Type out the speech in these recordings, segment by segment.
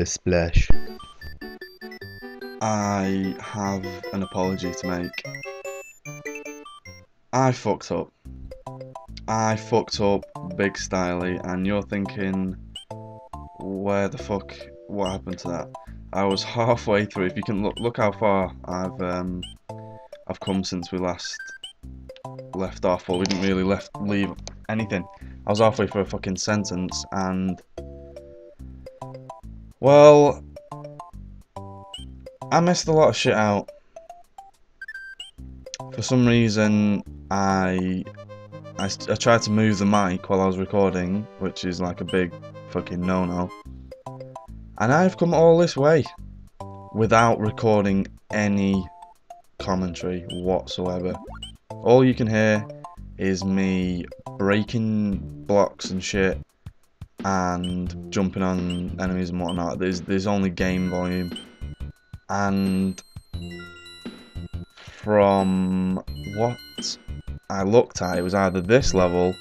Splash. I have an apology to make. I fucked up. I fucked up big styley, and you're thinking, where the fuck, what happened to that? I was halfway through. If you can look how far I've come since we last left off. Well, we didn't really leave anything. I was halfway through a fucking sentence, and well, I missed a lot of shit out. For some reason, I tried to move the mic while I was recording, which is like a big fucking no-no. And I've come all this way without recording any commentary whatsoever. All you can hear is me breaking blocks and shit and jumping on enemies and whatnot. There's only game volume. And from what I looked at, it was either this level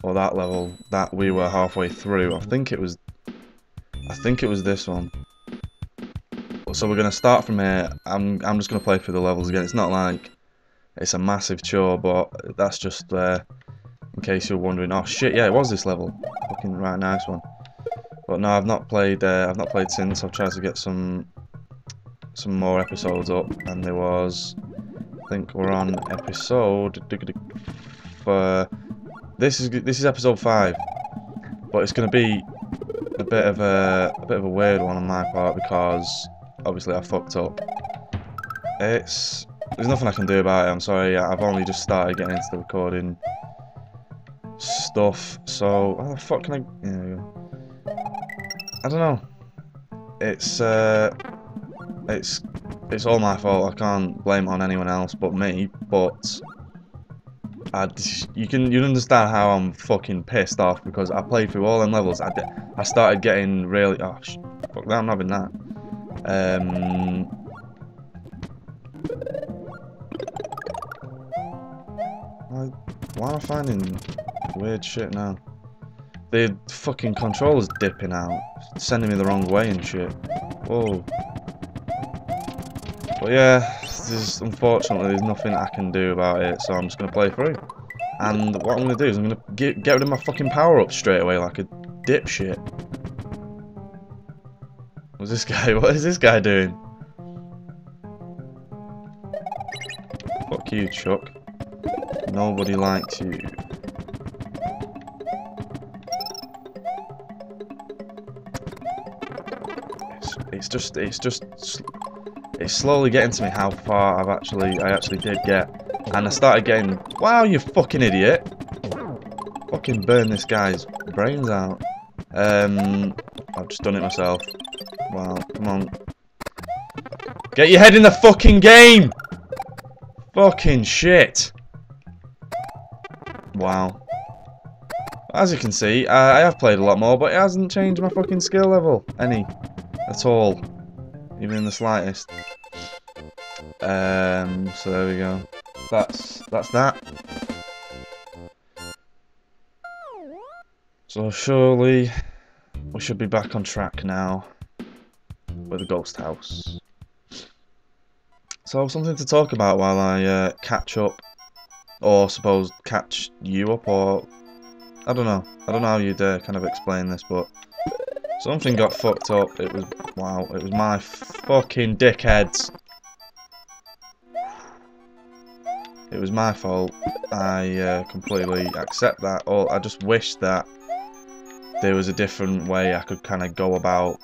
or that level that we were halfway through. I think it was this one. So we're gonna start from here. I'm just gonna play through the levels again. It's not like it's a massive chore, but that's just in case you're wondering. Oh shit, yeah, it was this level. Fucking right, nice one. But no, I've not played since. I've tried to get some more episodes up, and there was, I think we're on episode for this is episode 5, but it's going to be a bit of a weird one on my part because obviously I fucked up. There's nothing I can do about it. I'm sorry. I've only just started getting into the recording stuff, so how the fuck can I? There we go. I don't know. It's all my fault. I can't blame it on anyone else but me. But you understand how I'm fucking pissed off because I played through all them levels. I started getting really fuck that. I'm not having that. Why am I finding weird shit now? The fucking controller's dipping out, sending me the wrong way and shit. Whoa. But yeah, unfortunately there's nothing I can do about it, so I'm just going to play through. And what I'm going to do is I'm going to get rid of my fucking power-up straight away like a dipshit. What's this guy? What is this guy doing? Fuck you, Chuck. Nobody likes you. It's slowly getting to me how far I actually did get, and I started getting. Wow, you fucking idiot! Fucking burn this guy's brains out. I've just done it myself. Wow, come on, get your head in the fucking game! Fucking shit! Wow. As you can see, I have played a lot more, but it hasn't changed my fucking skill level any at all. Even in the slightest. So there we go. That's that. So surely we should be back on track now with the ghost house. So something to talk about while I catch up, or suppose catch you up, or I don't know. I don't know how you'd kind of explain this, but something got fucked up. It was my fucking dickheads. It was my fault. I completely accept that. Or I just wish that there was a different way I could kind of go about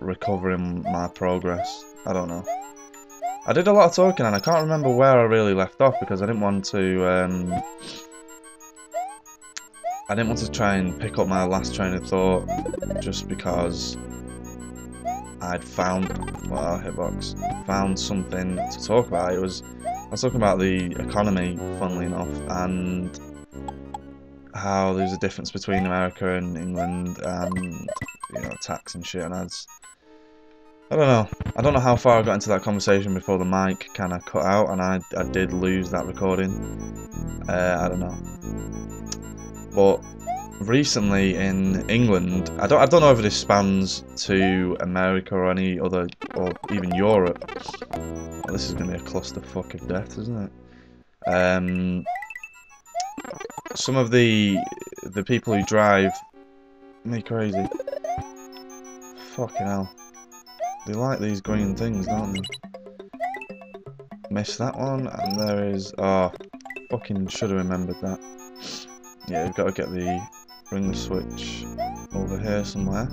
recovering my progress. I don't know. I did a lot of talking and I can't remember where I really left off because I didn't want to try and pick up my last train of thought just because I'd found, well, hitbox, found something to talk about. I was talking about the economy, funnily enough, and how there's a difference between America and England, and tax and shit. And I don't know how far I got into that conversation before the mic kind of cut out, and I did lose that recording. I don't know, but recently in England, I don't know if this spans to America or any other, or even Europe. Well, this is going to be a clusterfuck of death, isn't it? Some of the people who drive me crazy. Fucking hell. They like these green things, don't they? Missed that one, and there is... Oh, fucking should have remembered that. Yeah, you've got to get bring the switch over here somewhere.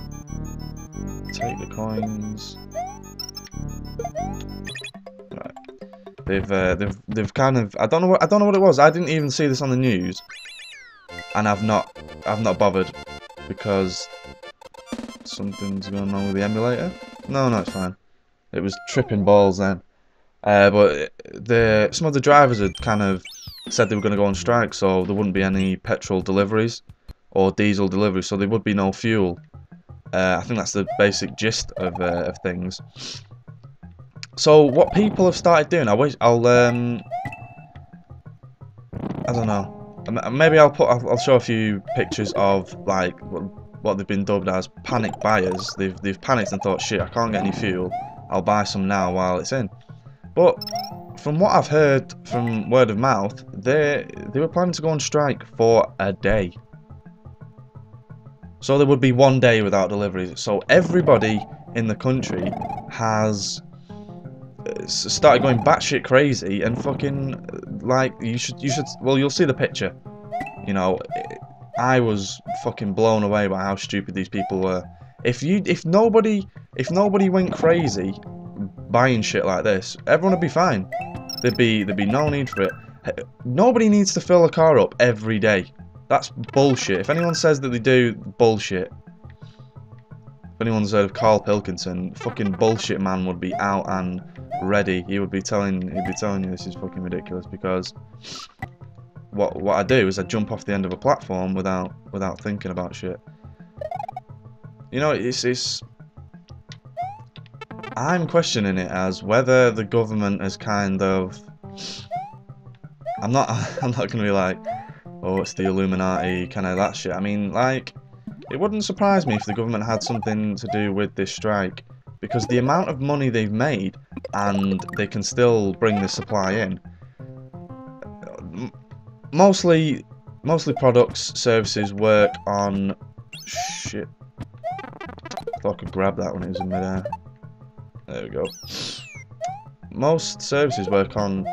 Take the coins. Right. They've kind of... I don't know what it was. I didn't even see this on the news. And I've not bothered. Because something's going on with the emulator. No, it's fine. It was tripping balls then. But some of the drivers had kind of said they were going to go on strike, so there wouldn't be any petrol deliveries or diesel deliveries, so there would be no fuel. I think that's the basic gist of things. So what people have started doing, I don't know. Maybe I'll show a few pictures of like what they've been dubbed as panic buyers. They've panicked and thought, shit, I can't get any fuel. I'll buy some now while it's in. But from what I've heard from word of mouth, they were planning to go on strike for a day. So there would be 1 day without deliveries. So everybody in the country has started going batshit crazy and fucking like you should. Well, you'll see the picture. You know, I was fucking blown away by how stupid these people were. If nobody went crazy buying shit like this, everyone would be fine. There'd be no need for it. Nobody needs to fill a car up every day. That's bullshit. If anyone says that they do, bullshit. If anyone's heard of Carl Pilkington, fucking bullshit man would be out and ready. He'd be telling you this is fucking ridiculous, because what I do is I jump off the end of a platform without thinking about shit. You know, it's I'm questioning it as whether the government has kind of... I'm not gonna be like, oh, it's the Illuminati, kind of that shit. I mean, like, it wouldn't surprise me if the government had something to do with this strike, because the amount of money they've made, and they can still bring the supply in. Mostly products, services work on... Shit. I thought I could grab that when it was in midair. There we go. Most services work on...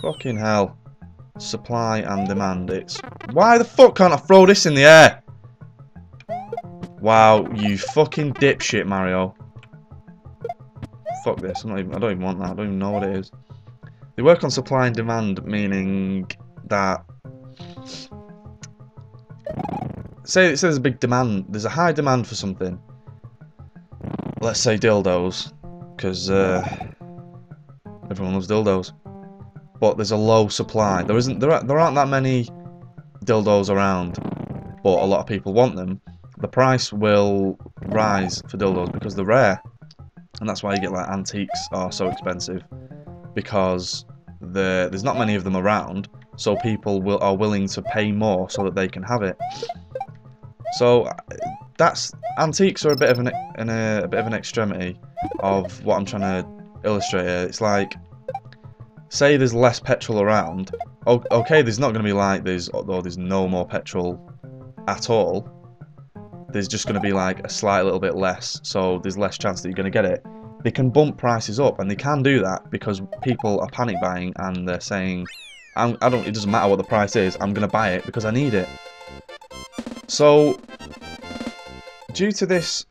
Fucking hell. Supply and demand. It's... Why the fuck can't I throw this in the air? Wow, you fucking dipshit, Mario. Fuck this. I don't even want that. I don't even know what it is. They work on supply and demand, meaning that... Say there's a big demand. There's a high demand for something. Let's say dildos, because everyone loves dildos. But there's a low supply. There aren't that many dildos around, but a lot of people want them. The price will rise for dildos because they're rare, and that's why you get like antiques are so expensive, because there's not many of them around, so people are willing to pay more so that they can have it. So antiques are a bit of an extremity of what I'm trying to illustrate here. It's like, say there's less petrol around. Okay, there's not going to be like there's no more petrol at all. There's just going to be like a slight little bit less, so there's less chance that you're going to get it. They can bump prices up, and they can do that because people are panic buying and they're saying, it doesn't matter what the price is, I'm going to buy it because I need it. So, due to this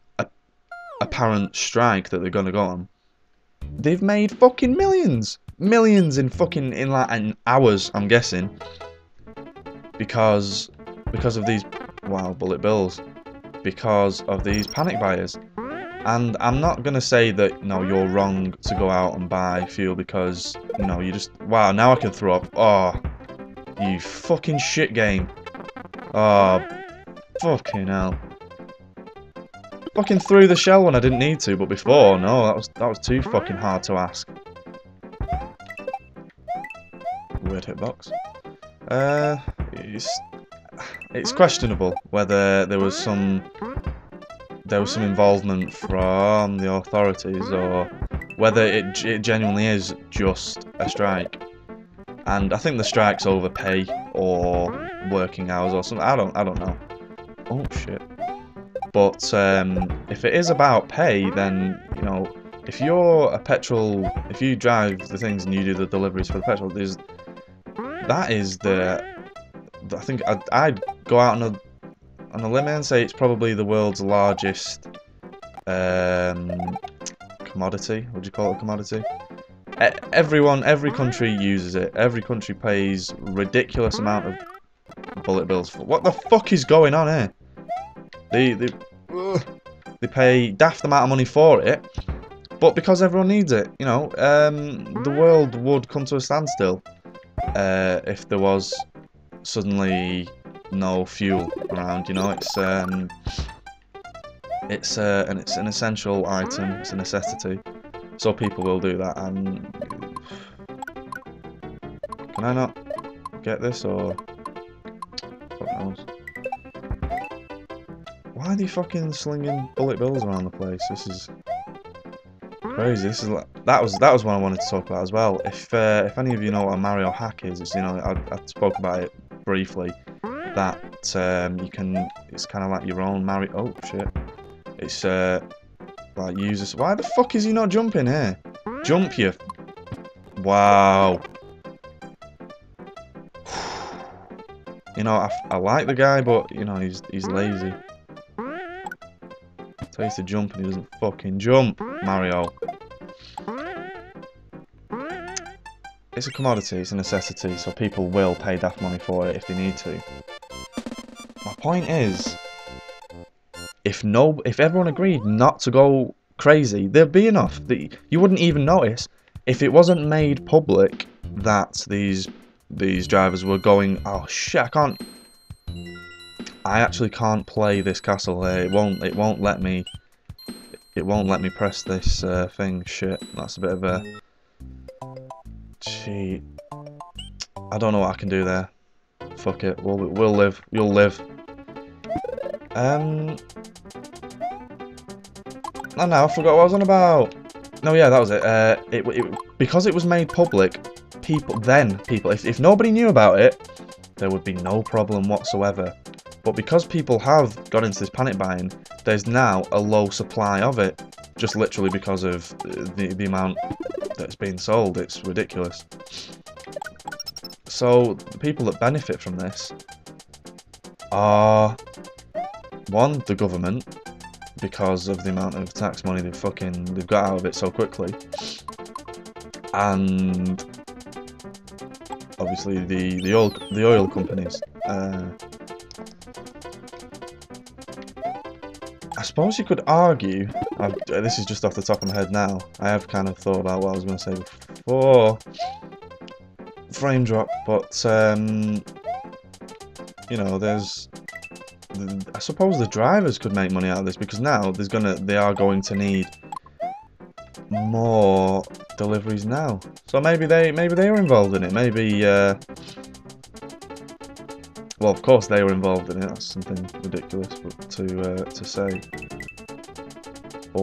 apparent strike that they're going to go on, they've made fucking millions. Millions in like hours, I'm guessing. Because of these, wow, bullet bills. Because of these panic buyers. And I'm not going to say that, no, you're wrong to go out and buy fuel because, you know, you just... Wow, now I can throw up. Oh, you fucking shit game. Oh, fucking hell. Fucking threw the shell when I didn't need to, but before, no, that was too fucking hard to ask. Weird hitbox. it's questionable whether there was some involvement from the authorities or whether it genuinely is just a strike. And I think the strike's over pay or working hours or something. I don't know. Oh shit. But if it is about pay, then you know, if you're a petrol, if you drive the things and you do the deliveries for the petrol, that is the. I think I'd go out on a limb and say it's probably the world's largest commodity. Would you call it a commodity? Every country uses it. Every country pays ridiculous amount of bullet bills for. What the fuck is going on here? They pay daft amount of money for it, but because everyone needs it, you know, the world would come to a standstill if there was suddenly no fuel around. You know, it's an essential item. It's a necessity, so people will do that. And can I not get this, or fuck knows? Why are they fucking slinging bullet bills around the place? This is crazy. This is like, that was what I wanted to talk about as well. If any of you know what a Mario hack is, it's, you know, I spoke about it briefly. That you can, it's kind of like your own Mario. Oh shit! It's like users. Why the fuck is he not jumping here? Jump, you! Wow. You know, I like the guy, but you know he's lazy. Tell you to jump and he doesn't fucking jump, Mario. It's a commodity, it's a necessity, so people will pay daft money for it if they need to. My point is, if everyone agreed not to go crazy, there'd be enough. You wouldn't even notice if it wasn't made public that these drivers were going. Oh shit! I actually can't play this castle here. It won't let me. It won't let me press this thing. Shit, that's a bit of a cheat. I don't know what I can do there. Fuck it. We'll live. You'll live. Oh no, I forgot what I was on about. No, yeah, that was it. Because it was made public, people. If nobody knew about it, there would be no problem whatsoever. But because people have got into this panic buying, there's now a low supply of it. Just literally because of the amount that's being sold. It's ridiculous. So the people that benefit from this are, one, the government, because of the amount of tax money they've got out of it so quickly, and obviously the oil companies. I suppose you could argue, this is just off the top of my head now, I have kind of thought about what I was going to say before frame drop, but you know, I suppose the drivers could make money out of this, because now they are going to need more deliveries now. So maybe they were involved in it. Maybe well, of course they were involved in it. That's something ridiculous to say. But